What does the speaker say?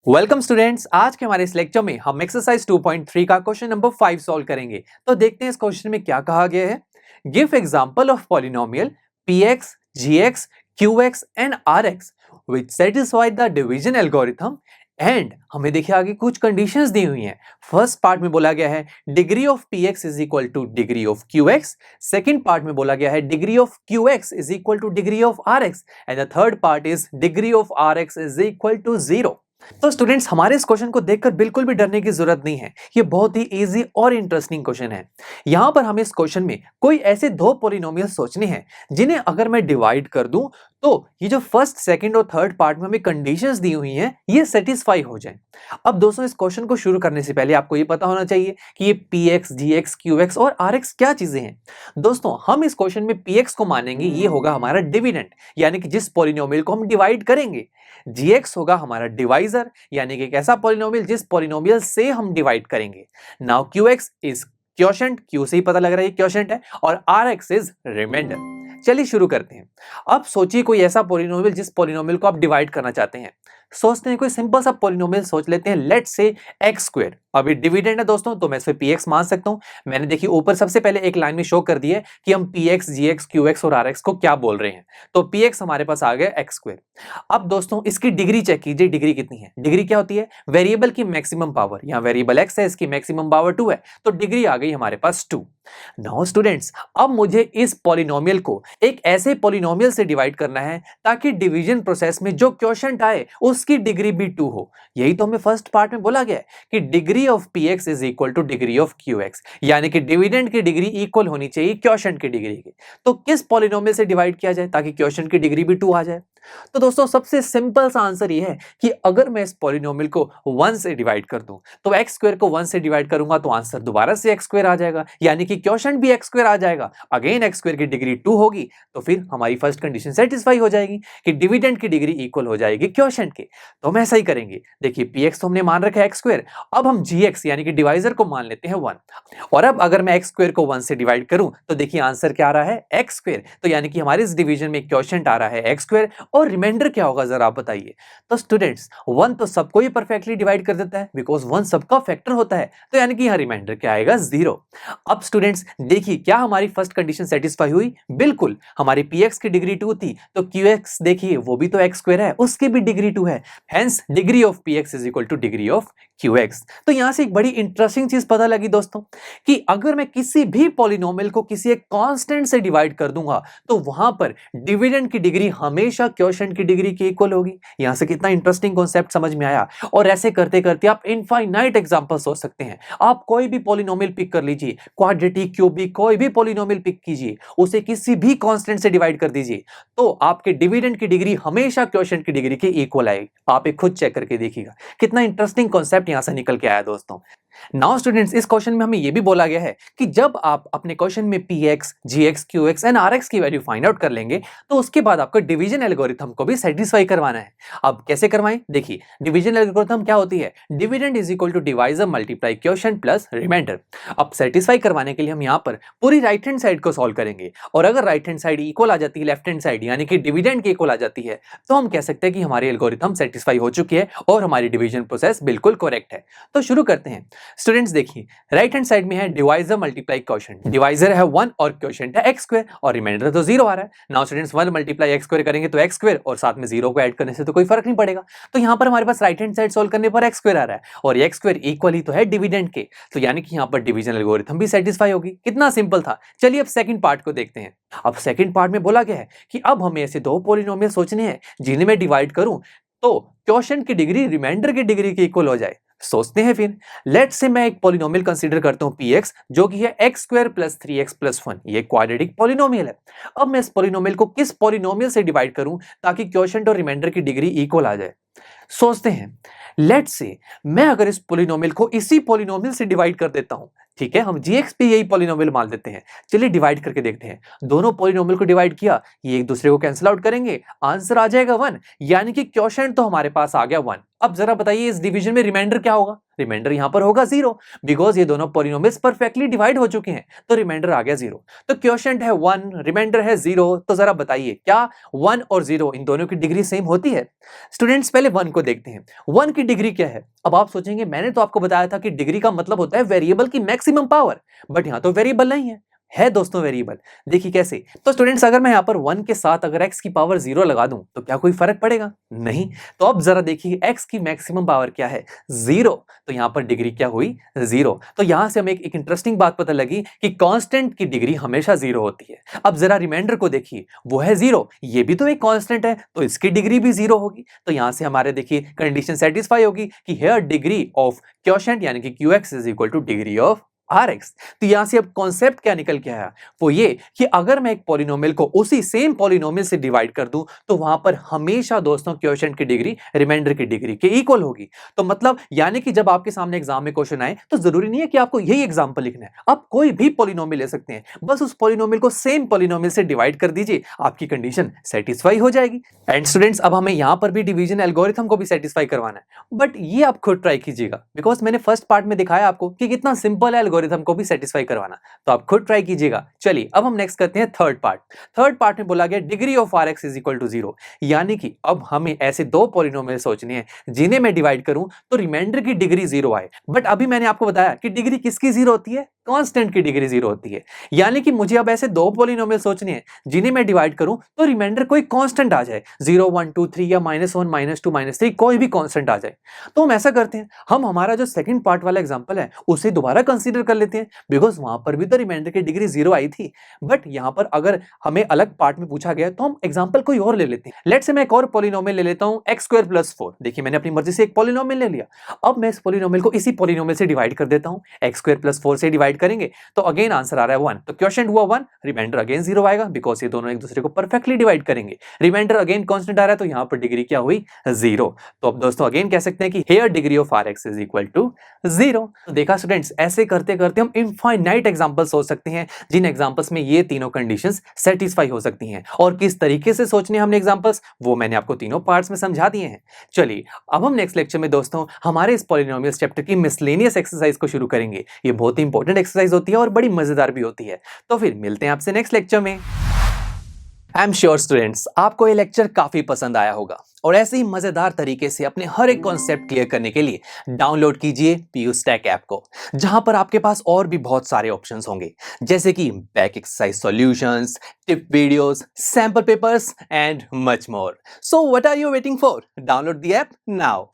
Welcome students. आज के हमारे इस लेक्चर में हम एक्सरसाइज 2.3 का क्वेश्चन नंबर 5 सॉल्व करेंगे। तो देखते हैं इस क्वेश्चन में क्या कहा गया है। Give example of polynomial px, gx, qx and rx which satisfy the division algorithm and हमें देखिए आगे कुछ कंडीशंस दी हुई हैं। फर्स्ट पार्ट में बोला गया है degree of px is equal to degree of qx, second part में बोला गया है degree of qx is equal to degree of rx and the third part is degree of rx is equal to 0। तो students हमारे इस question को देखकर बिल्कुल भी डरने की जरूरत नहीं है। ये बहुत ही इजी और इंटरेस्टिंग क्वेश्चन है। यहां पर हमें इस क्वेश्चन में कोई ऐसे दो पॉलिनोमियल सोचने हैं जिन्हें अगर मैं डिवाइड कर दूं तो ये जो फर्स्ट, सेकंड और थर्ड पार्ट में हमें कंडीशंस दी हुई हैं ये सेटिस्फाई हो जाए। अब दोस्तों इस क्वेश्चन को शुरू करने से पहले आपको ये पता होना चाहिए कि ये px, gx, qx और rx क्या चीजें हैं। दोस्तों हम इस क्वेश्चन में px को मानेंगे ये होगा हमारा डिविडेंड, यानी कि जिस पॉलिनोमियल को हम डिवाइड करेंगे। gx होगा हमारा डिवाइजर, यानी कि एक ऐसा पॉलिनोमियल जिस पॉलिनोमियल से हम डिवाइड करेंगे। Now qx is quotient, q से ही पता लग रहा है ये क्वोशंट है, और rx इज रिमाइंडर। चलिए शुरू करते हैं। अब सोचिए कोई ऐसा पॉलिनोमियल जिस पॉलिनोमियल को आप डिवाइड करना चाहते हैं। सोचते हैं कोई सिंपल सा पॉलिनोमियल सोच लेते हैं, लेट्स से x स्क्वायर। अभी डिविडेंड है दोस्तों तो मैं इसे px मान सकता हूं। मैंने देखिए ऊपर सबसे पहले एक लाइन में शो कर दी है कि हम px, gx, qx और rx को क्या बोल रहे हैं। तो px हमारे पास आ गया x स्क्वायर। अब दोस्तों इसकी डिग्री चेक कीजिए, डिग्री कितनी है। डिग्री क्या होती है? वेरिएबल की मैक्सिमम पावर। यहाँ वेरिएबल x है, इसकी मैक्सिमम पावर 2 है, तो डिग्री आ गई हमारे पास 2। नाउ स्टूडेंट्स अब मुझे इस पॉलिनोमियल को एक ऐसे पॉलिनोमियल से डिवाइड करना है ताकि डिवीजन प्रोसेस में जो क्वोशंट आए उसकी डिग्री भी 2 हो। यही तो हमें फर्स्ट पार्ट में बोला गया है कि degree of px is equal to degree of qx, यानी कि डिविडेंड की डिग्री इक्वल होनी चाहिए क्वोशंट की डिग्री की। तो किस पॉलिनोमियल से डिवाइड किया जाए ताकि क्वोशंट की डिग्री भी 2 आ जाए? तो दोस्तों सबसे सिंपल सा आंसर ये है कि अगर मैं इस पॉलिनोमियल को 1 से डिवाइड कर दूं तो x स्क्वायर को 1 से डिवाइड करूंगा तो आंसर दोबारा से x स्क्वायर आ जाएगा, यानी कि क्वोशंट भी x स्क्वायर आ जाएगा। अगेन x स्क्वायर की डिग्री 2 होगी तो फिर हमारी फर्स्ट कंडीशन सेटिस्फाई हो जाएगी कि डिविडेंड की डिग्री इक्वल हो जाएगी क्वोशंट के। तो हम ऐसा ही करेंगे। देखिए px तो हमने मान रखा है x स्क्वायर, अब हम gx यानी कि डिवाइजर को मान लेते हैं 1। और अब अगर मैं x स्क्वायर को 1 से डिवाइड करूं तो देखिए आंसर क्या आ रहा है? x square. तो यानी कि हमारे इस डिवीजन में क्वोशंट आ रहा है x स्क्वायर और रिमाइंडर क्या होगा जरा आप बताइए। तो स्टूडेंट्स 1 तो सबको ही परफेक्टली डिवाइड कर देता है बिकॉज 1 सबका फैक्टर होता है, तो यानी कि यहाँ रिमाइंडर क्या आएगा? 0। अब स्टूडेंट्स देखिए क्या हमारी फर्स्ट कंडीशन सेटिस्फाई हुई? बिल्कुल। हमारी px की डिग्री 2 थी तो qx देखिए वो भी तो x स्क्वायर है, उसकी भी डिग्री 2 है, hence degree of px is equal to degree of qx। तो यहां से एक बड़ी इंटरेस्टिंग चीज पता लगी दोस्तों कि अगर मैं किसी भी पॉलिनोमियल को किसी एक कांस्टेंट से डिवाइड कर दूंगा तो वहां पर डिविडेंड की डिग्री हमेशा क्वोशंट की डिग्री के इक्वल होगी। यहां से कितना इंटरेस्टिंग कॉन्सेप्ट समझ में आया। और ऐसे करते करते आप इनफाइनाइट एग्जांपल सोच सकते हैं। आप कोई भी पॉलिनोमियल पिक कर लीजिए, क्वाड्रेटिक, क्यूबिक, कोई भी पॉलिनोमियल पिक कीजिए, उसे किसी भी कांस्टेंट से डिवाइड कर दीजिए तो आपके डिविडेंड की डिग्री हमेशा क्वोशंट की डिग्री के इक्वल आएगी। आप एक खुद चेक करके देखिएगा कितना इंटरेस्टिंग कॉन्सेप्ट यहां से निकल के आया दोस्तों। नाउ स्टूडेंट्स इस क्वेश्चन में हमें यह भी बोला गया है कि जब आप अपने क्वेश्चन में px, gx, qx and rx की वैल्यू फाइंड आउट कर लेंगे तो उसके बाद आपको डिवीजन एल्गोरिथम को भी सेटिस्फाई करवाना है। अब कैसे करवाएं? देखिए डिवीजन एल्गोरिथम क्या होती है? Dividend is equal to divisor multiply quotient plus remainder. अब सेटिस्फाई करवाने के लिए हम यहाँ पर पूरी राइट हैंड साइड को सॉल्व करेंगे, और अगर राइट हैंड साइड इक्वल आ जाती है लेफ्ट हैंड साइड यानी कि डिविडेंड के इक्वल आ जाती है तो हम कह सकते हैं कि हमारी एल्गोरिथम सेटिस्फाई हो चुकी है और हमारी डिवीजन प्रोसेस बिल्कुल करेक्ट है। तो शुरू करते हैं। स्टूडेंट्स देखिए राइट हैंड साइड में है डिवाइजर मल्टीप्लाई क्वोशंट। डिवाइजर है 1 और क्वोशंट है x स्क्वायर और रिमाइंडर तो 0 आ रहा है। Now students 1 multiply x square करेंगे तो x स्क्वायर और साथ में 0 को ऐड करने से तो कोई फर्क नहीं पड़ेगा। तो यहां पर हमारे पास राइट हैंड साइड सॉल्व करने पर x स्क्वायर आ रहा है और x स्क्वायर इक्वल ही तो है डिविडेंड के, तो यानी कि यहां पर डिवीजन एल्गोरिथम भी सेटिस्फाई होगी। कितना सिंपल था। चलिए अब सेकंड पार्ट को देखते हैं। अब सेकंड पार्ट में बोला गया है कि अब हमें ऐसे दो पॉलिनोमियल सोचने हैं जिन्हें मैं डिवाइड करूं तो क्वोशंट की डिग्री रिमाइंडर की डिग्री के इक्वल हो जाए। सोचते हैं फिर। लेट्स से मैं एक पॉलिनोमियल कंसीडर करता हूं px जो कि है x square plus 3x plus 1। ये क्वाड्रेटिक पॉलिनोमियल है। अब मैं इस पॉलिनोमियल को किस पॉलिनोमियल से डिवाइड करूं ताकि क्वोशंट और रिमाइंडर की डिग्री इक्वल आ जाए? सोचते हैं। लेट्स से मैं अगर इस पॉलिनोमियल को इसी पॉलिनोमियल से डिवाइड कर देता हूं, ठीक है, हम gx पे यही पॉलिनोमियल मान लेते हैं। चलिए डिवाइड करके देखते हैं। दोनों पॉलिनोमियल को डिवाइड किया, ये एक दूसरे को कैंसिल आउट करेंगे, आंसर आ जाएगा 1, यानी कि क्वोशंट तो हमारे पास आ गया 1। अब जरा बताइए इस डिवीजन में रिमाइंडर क्या होगा? रिमाइंडर यहाँ पर होगा 0 बिकॉज ये दोनों पॉलिनोमियल्स परफेक्टली डिवाइड हो चुके हैं, तो रिमाइंडर आ गया 0। तो क्वोशिएंट है 1, रिमाइंडर है 0, तो जरा बताइए क्या 1 और 0 इन दोनों की डिग्री सेम होती है? स्टूडेंट्स पहले 1 को देखते हैं। 1 की डिग्री क्या है? अब आप सोचेंगे मैंने तो आपको बताया था कि डिग्री का मतलब होता है वेरिएबल की मैक्सिमम पावर, बट यहाँ तो वेरिएबल नहीं है दोस्तों वेरिएबल। देखिए कैसे, तो स्टूडेंट्स अगर मैं यहाँ पर 1 के साथ अगर x की पावर 0 लगा दूं तो क्या कोई फर्क पड़ेगा? नहीं। तो अब जरा देखिए x की मैक्सिमम पावर क्या है? 0, तो यहाँ पर डिग्री क्या हुई? 0। तो यहाँ से हमें एक इंटरेस्टिंग बात पता लगी कि कांस्टेंट की डिग्री हमेशा 0 होती है। अब जरा रिमाइंडर को देखिए, वो है 0, ये भी तो एक कांस्टेंट है, तो इसकी डिग्री भी 0 होगी। तो यहाँ से हमारे देखिए कंडीशन सेटिस्फाई होगी कि हियर डिग्री ऑफ क्वोशिएंट यानी कि qx is equal to degree of Rx। तो यहां से अब कॉन्सेप्ट क्या निकल के आया? वो ये कि अगर मैं एक पॉलिनोमियल को उसी सेम पॉलिनोमियल से डिवाइड कर दूं तो वहां पर हमेशा दोस्तों क्वोशिएंट की डिग्री रिमाइंडर की डिग्री के इक्वल होगी। तो मतलब यानी कि जब आपके सामने एग्जाम में क्वेश्चन आए तो जरूरी नहीं है कि आपको यही एग्जांपल लिखना है, आप कोई भी पॉलिनोमियल ले सकते हैं, बस उस पॉलिनोमियल को सेम पॉलिनोमियल से डिवाइड कर दीजिए, आपकी कंडीशन सेटिस्फाई हो जाएगी। एंड स्टूडेंट्स अब हमें यहां पर भी डिवीजन एल्गोरिथम को भी सेटिस्फाई करवाना है, बट ये आप खुद ट्राई कीजिएगा बिकॉज मैंने फर्स्ट पार्ट में दिखाया आपको कि कितना सिंपल है एल्गोरिथम को भी सेटिस्फाई करवाना, तो आप खुद ट्राई कीजिएगा। चलिए अब हम नेक्स्ट करते हैं थर्ड पार्ट। थर्ड पार्ट में बोला गया degree of Rx is equal to 0, यानी कि अब हमें ऐसे दो पॉलिनोमियल सोचने हैं जिन्हें मैं डिवाइड करूं तो रिमाइंडर की डिग्री 0 आए। बट अभी मैंने आपको बताया कि डिग्री किसकी 0 होती है? कांस्टेंट की डिग्री 0 होती है। यानी कि मुझे अब ऐसे दो पॉलिनोमियल सोचने हैं जिन्हें मैं डिवाइड करूं तो रिमाइंडर कोई कांस्टेंट आ जाए, 0 1 2 3 या -1 -2 -3 कोई भी कांस्टेंट आ जाए। तो हम ऐसा करते हैं, हम हमारा जो सेकंड पार्ट वाला एग्जांपल है उसे दोबारा कंसीडर कर लेते हैं बिकॉज वहां पर भी तो रिमाइंडर की डिग्री 0 आई थी। बट यहां पर अगर हमें अलग पार्ट में पूछा गया तो हम एग्जांपल कोई और ले लेते हैं। लेट्स से मैं एक और पॉलिनोमियल ले लेता हूं x² + 4। देखिए मैंने अपनी मर्जी से एक पॉलिनोमियल ले लिया, अब मैं इस पॉलिनोमियल को इसी पॉलिनोमियल से डिवाइड कर देता हूं। x² + 4 से डिवाइड करेंगे तो अगेन आंसर आ रहा है 1, तो क्वोशिएंट हुआ 1, रिमाइंडर अगेन 0 आएगा बिकॉज ये दोनों एक दूसरे को परफेक्टली डिवाइड करेंगे। रिमाइंडर अगेन कांस्टेंट आ रहा है तो यहां पर डिग्री क्या हुई? 0। तो अब दोस्तों अगेन कह सकते हैं कि here degree of Rx is equal to 0। तो देखा स्टूडेंट्स, ऐसे करते करते हम इनफाइनाइट एग्जांपल सोच सकते हैं जिन एग्जांपल्स में ये तीनों कंडीशंस सेटिस्फाई हो सकती हैं। और किस तरीके से सोचने हमने एग्जांपल्स वो मैंने आपको तीनों पार्ट्स में समझा दिए हैं। चलिए अब हम नेक्स्ट लेक्चर में दोस्तों हमारे इस पॉलिनोमियल्स चैप्टर की मिसलेनियस एक्सरसाइज को शुरू करेंगे। ये बहुत ही इंपॉर्टेंट एक्सरसाइज होती है और बड़ी मजेदार भी होती है। तो फिर मिलते हैं आपसे नेक्स्ट लेक्चर में। आई एम श्योर स्टूडेंट्स आपको ये लेक्चर काफी पसंद आया होगा और ऐसे ही मजेदार तरीके से अपने हर एक कॉन्सेप्ट क्लियर करने के लिए डाउनलोड कीजिए PUStack ऐप को, जहां पर आपके पास और भी बहुत सारे ऑप्शंस होंगे जैसे कि back exercise solutions, tip videos, sample papers and much more. So what are you waiting for? Download the app now.